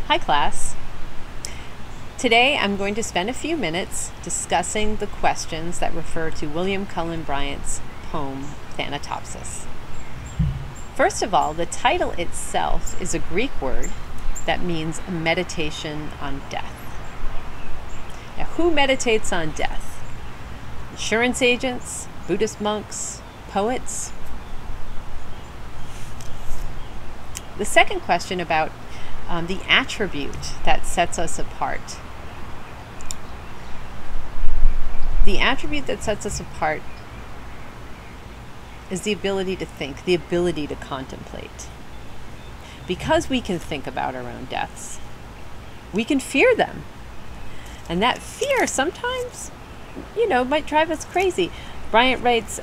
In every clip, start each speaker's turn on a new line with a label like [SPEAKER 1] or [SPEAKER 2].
[SPEAKER 1] Hi class. Today I'm going to spend a few minutes discussing the questions that refer to William Cullen Bryant's poem Thanatopsis. First of all, the title itself is a Greek word that means a meditation on death. Now, who meditates on death? Insurance agents, Buddhist monks, poets? The second question about the attribute that sets us apart. The attribute that sets us apart is the ability to think, the ability to contemplate. Because we can think about our own deaths, we can fear them. And that fear sometimes, might drive us crazy. Bryant writes,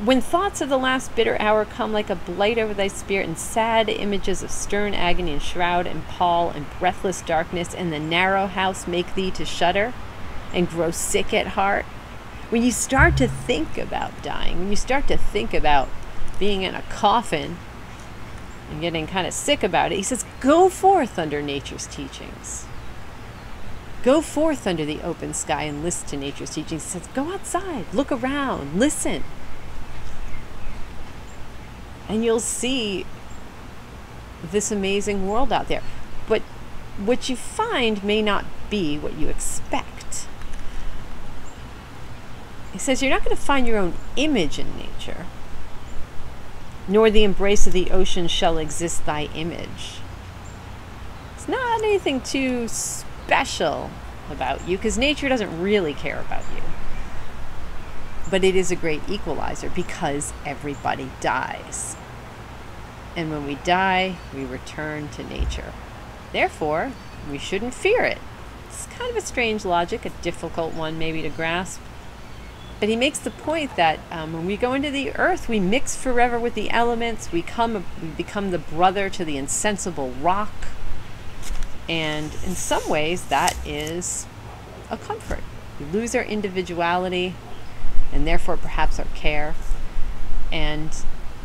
[SPEAKER 1] when thoughts of the last bitter hour come like a blight over thy spirit, and sad images of stern agony and shroud and pall and breathless darkness and the narrow house make thee to shudder and grow sick at heart. When you start to think about dying, when you start to think about being in a coffin and getting kind of sick about it, he says, go forth under nature's teachings. Go forth under the open sky and listen to nature's teachings. He says, go outside, look around, listen. And you'll see this amazing world out there. But what you find may not be what you expect. He says you're not going to find your own image in nature, nor the embrace of the ocean shall exist thy image. It's not anything too special about you, because nature doesn't really care about you. But it is a great equalizer, because everybody dies. And when we die, we return to nature. Therefore, we shouldn't fear it. It's kind of a strange logic, a difficult one maybe to grasp. But he makes the point that when we go into the earth, we mix forever with the elements. We become the brother to the insensible rock. And in some ways, that is a comfort. We lose our individuality, and therefore perhaps our care, and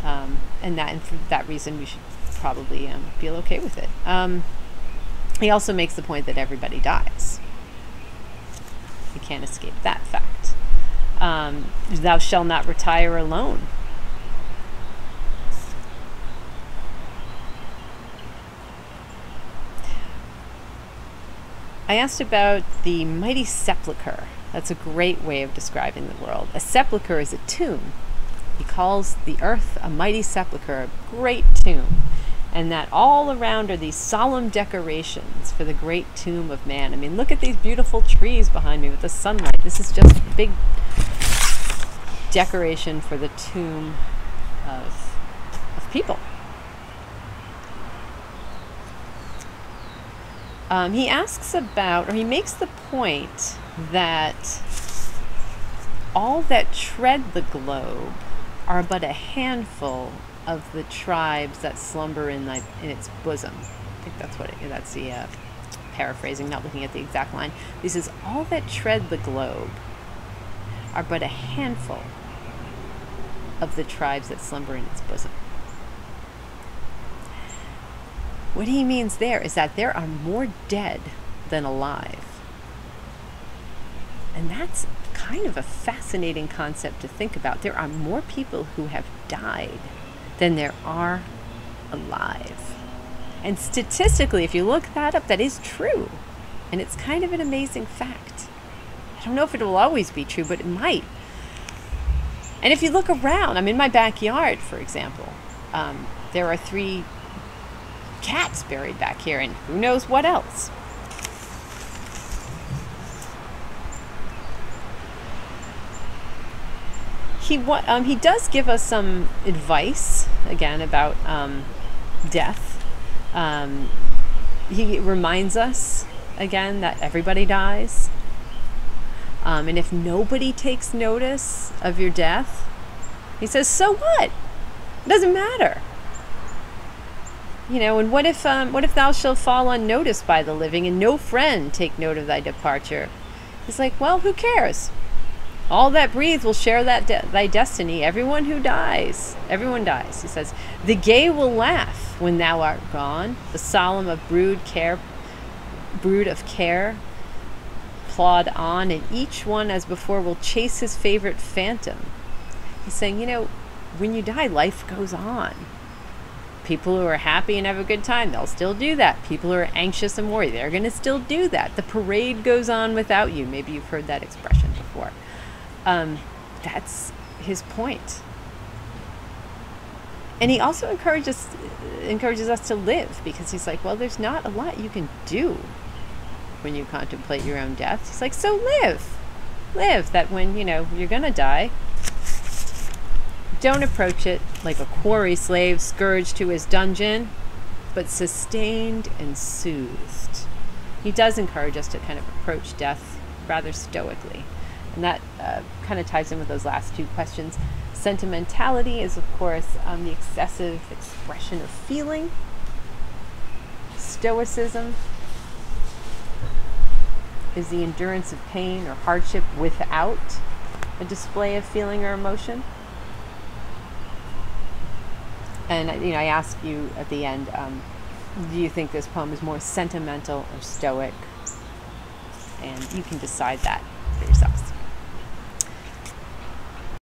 [SPEAKER 1] for that reason we should probably feel okay with it. He also makes the point that everybody dies. You can't escape that fact. Thou shalt not retire alone. I asked about the mighty sepulchre. That's a great way of describing the world. A sepulchre is a tomb. He calls the earth a mighty sepulchre, a great tomb. And that all around are these solemn decorations for the great tomb of man. I mean, look at these beautiful trees behind me with the sunlight. This is just a big decoration for the tomb of people. He asks about, or he makes the point that all that tread the globe are but a handful of the tribes that slumber in its bosom. I think that's the paraphrasing, not looking at the exact line. He says, all that tread the globe are but a handful of the tribes that slumber in its bosom. What he means there is that there are more dead than alive. And that's kind of a fascinating concept to think about. There are more people who have died than there are alive. And statistically, if you look that up, that is true. And it's kind of an amazing fact. I don't know if it will always be true, but it might. And if you look around, I'm in my backyard, for example. There are 3 cats buried back here, and who knows what else. He does give us some advice, again, about death. He reminds us, again, that everybody dies. And if nobody takes notice of your death, he says, so what? It doesn't matter. And what if thou shalt fall unnoticed by the living, and no friend take note of thy departure? He's like, well, who cares? All that breathe will share thy destiny. Everyone who dies, everyone dies. He says, the gay will laugh when thou art gone. The solemn of brood of care, plod on, and each one as before will chase his favorite phantom. He's saying, you know, when you die, life goes on. People who are happy and have a good time, they'll still do that. People who are anxious and worried, they're going to still do that. The parade goes on without you. Maybe you've heard that expression before. That's his point. And he also encourages us to live, because he's like, well, there's not a lot you can do when you contemplate your own death. He's like, so live. That when, you know, you're going to die, don't approach it like a quarry slave scourged to his dungeon, but sustained and soothed. He does encourage us to kind of approach death rather stoically. And that kind of ties in with those last two questions. Sentimentality is, of course, the excessive expression of feeling. Stoicism is the endurance of pain or hardship without a display of feeling or emotion. And, you know, I ask you at the end, do you think this poem is more sentimental or stoic? And you can decide that